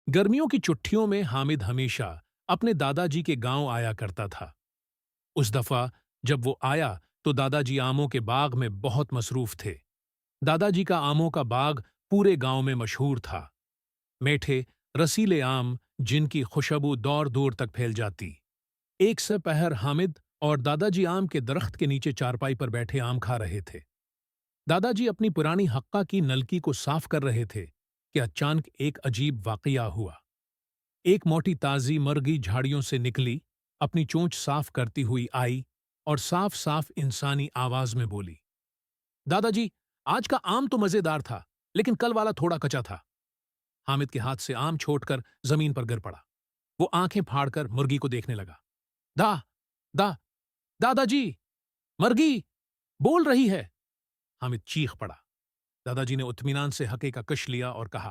गर्मियों की छुट्टियों में हामिद हमेशा अपने दादाजी के गांव आया करता था। उस दफा जब वो आया तो दादाजी आमों के बाग में बहुत मसरूफ थे। दादाजी का आमों का बाग पूरे गांव में मशहूर था। मीठे रसीले आम जिनकी खुशबू दूर दूर तक फैल जाती। एक से पहर हामिद और दादाजी आम के दरख्त के नीचे चारपाई पर बैठे आम खा रहे थे। दादाजी अपनी पुरानी हक्का की नलकी को साफ कर रहे थे कि अचानक एक अजीब वाकया हुआ। एक मोटी ताजी मरगी झाड़ियों से निकली, अपनी चोंच साफ करती हुई आई और साफ साफ इंसानी आवाज में बोली, दादाजी, आज का आम तो मजेदार था, लेकिन कल वाला थोड़ा कच्चा था। हामिद के हाथ से आम छोड़कर जमीन पर गिर पड़ा। वो आंखें फाड़कर मुर्गी को देखने लगा। दा दा दादाजी, मरगी बोल रही है। हामिद चीख पड़ा। दादाजी ने इत्मीनान से हके का कश लिया और कहा,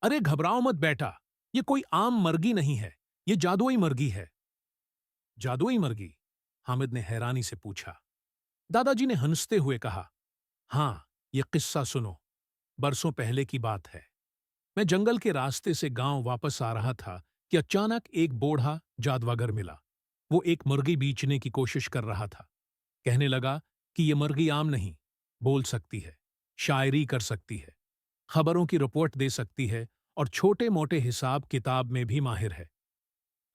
अरे घबराओ मत बेटा, ये कोई आम मरगी नहीं है, ये जादुई मरगी है। जादुई मरगी? हामिद ने हैरानी से पूछा। दादाजी ने हंसते हुए कहा, हां, ये किस्सा सुनो। बरसों पहले की बात है। मैं जंगल के रास्ते से गांव वापस आ रहा था कि अचानक एक बूढ़ा जादवागर मिला। वो एक मुर्गी बेचने की कोशिश कर रहा था। कहने लगा कि ये मुर्गी आम नहीं, बोल सकती है, शायरी कर सकती है, खबरों की रिपोर्ट दे सकती है और छोटे मोटे हिसाब किताब में भी माहिर है।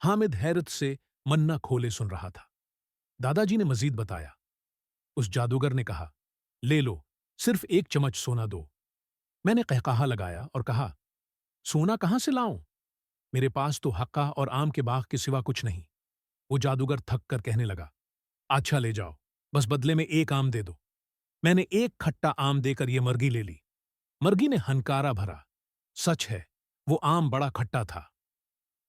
हामिद हैरत से मन्ना खोले सुन रहा था। दादाजी ने मजीद बताया। उस जादूगर ने कहा, ले लो, सिर्फ एक चम्मच सोना दो। मैंने कहकहा लगाया और कहा, सोना कहां से लाऊं? मेरे पास तो हक्का और आम के बाग के सिवा कुछ नहीं। वो जादूगर थक कर कहने लगा, अच्छा ले जाओ, बस बदले में एक आम दे दो। मैंने एक खट्टा आम देकर यह मर्गी ले ली। मर्गी ने हनकारा भरा। सच है, वो आम बड़ा खट्टा था।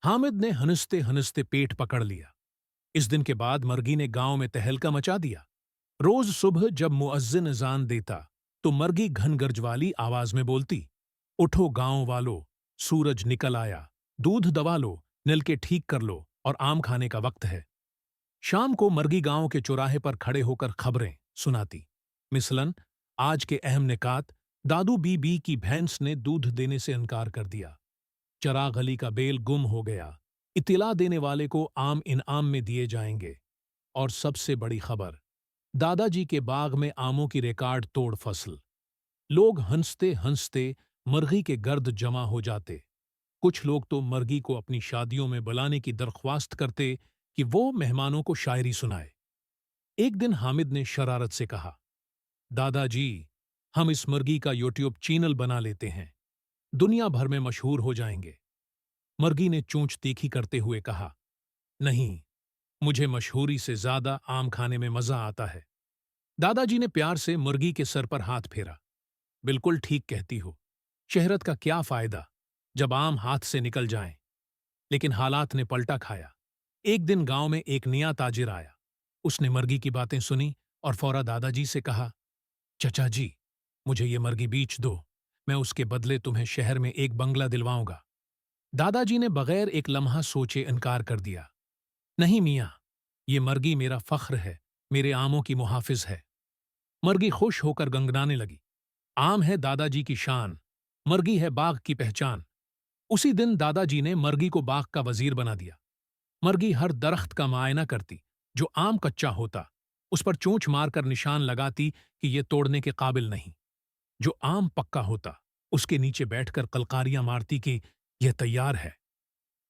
हामिद ने हंसते हंसते पेट पकड़ लिया। इस दिन के बाद मर्गी ने गांव में तहलका मचा दिया। रोज सुबह जब मुअज्जिन अजान देता तो मर्गी घनगर्ज वाली आवाज में बोलती, उठो गांव वालों, सूरज निकल आया, दूध दबा लो, नलके ठीक कर लो और आम खाने का वक्त है। शाम को मर्गी गांव के चौराहे पर खड़े होकर खबरें सुनाती। मिसलन, आज के अहम निकात, दादू बीबी की भैंस ने दूध देने से इनकार कर दिया, चराग अली का बेल गुम हो गया, इतिला देने वाले को आम इनाम में दिए जाएंगे। और सबसे बड़ी खबर, दादाजी के बाग में आमों की रिकॉर्ड तोड़ फसल। लोग हंसते हंसते मर्गी के गर्द जमा हो जाते। कुछ लोग तो मर्गी को अपनी शादियों में बुलाने की दरख्वास्त करते कि वो मेहमानों को शायरी सुनाए। एक दिन हामिद ने शरारत से कहा, दादाजी, हम इस मुर्गी का यूट्यूब चैनल बना लेते हैं, दुनिया भर में मशहूर हो जाएंगे। मर्गी ने चोंच तीखी करते हुए कहा, नहीं, मुझे मशहूरी से ज्यादा आम खाने में मजा आता है। दादाजी ने प्यार से मुर्गी के सर पर हाथ फेरा। बिल्कुल ठीक कहती हो, शहरत का क्या फायदा जब आम हाथ से निकल जाएं। लेकिन हालात ने पलटा खाया। एक दिन गांव में एक नया ताजिर आया। उसने मर्गी की बातें सुनी और फौरा दादाजी से कहा, चचा जी, मुझे ये मर्गी बेच दो, मैं उसके बदले तुम्हें शहर में एक बंगला दिलवाऊंगा। दादाजी ने बगैर एक लम्हा सोचे इनकार कर दिया। नहीं मियां, ये मर्गी मेरा फख्र है, मेरे आमों की मुहाफिज है। मर्गी खुश होकर गंगनाने लगी। आम है दादाजी की शान, मर्गी है बाग की पहचान। उसी दिन दादाजी ने मर्गी को बाग का वजीर बना दिया। मर्गी हर दरख्त का मुआयना करती, जो आम कच्चा होता उस पर चोंच मारकर निशान लगाती कि यह तोड़ने के काबिल नहीं। जो आम पक्का होता उसके नीचे बैठकर कलकारियां मारती कि यह तैयार है।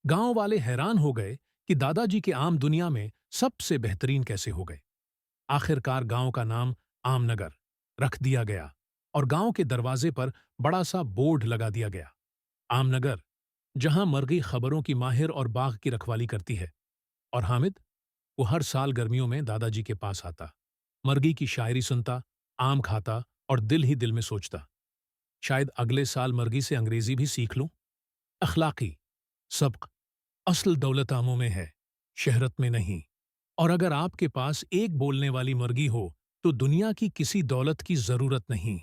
गांव वाले हैरान हो गए कि दादाजी के आम दुनिया में सबसे बेहतरीन कैसे हो गए। आखिरकार गांव का नाम आमनगर रख दिया गया और गांव के दरवाजे पर बड़ा सा बोर्ड लगा दिया गया, आमनगर, जहां मर्गी खबरों की माहिर और बाग की रखवाली करती है। और हामिद, वो हर साल गर्मियों में दादाजी के पास आता, मर्गी की शायरी सुनता, आम खाता और दिल ही दिल में सोचता, शायद अगले साल मर्गी से अंग्रेजी भी सीख लूं। अखलाकी सबक, असल दौलत आमों में है, शहरत में नहीं। और अगर आपके पास एक बोलने वाली मुर्गी हो तो दुनिया की किसी दौलत की जरूरत नहीं।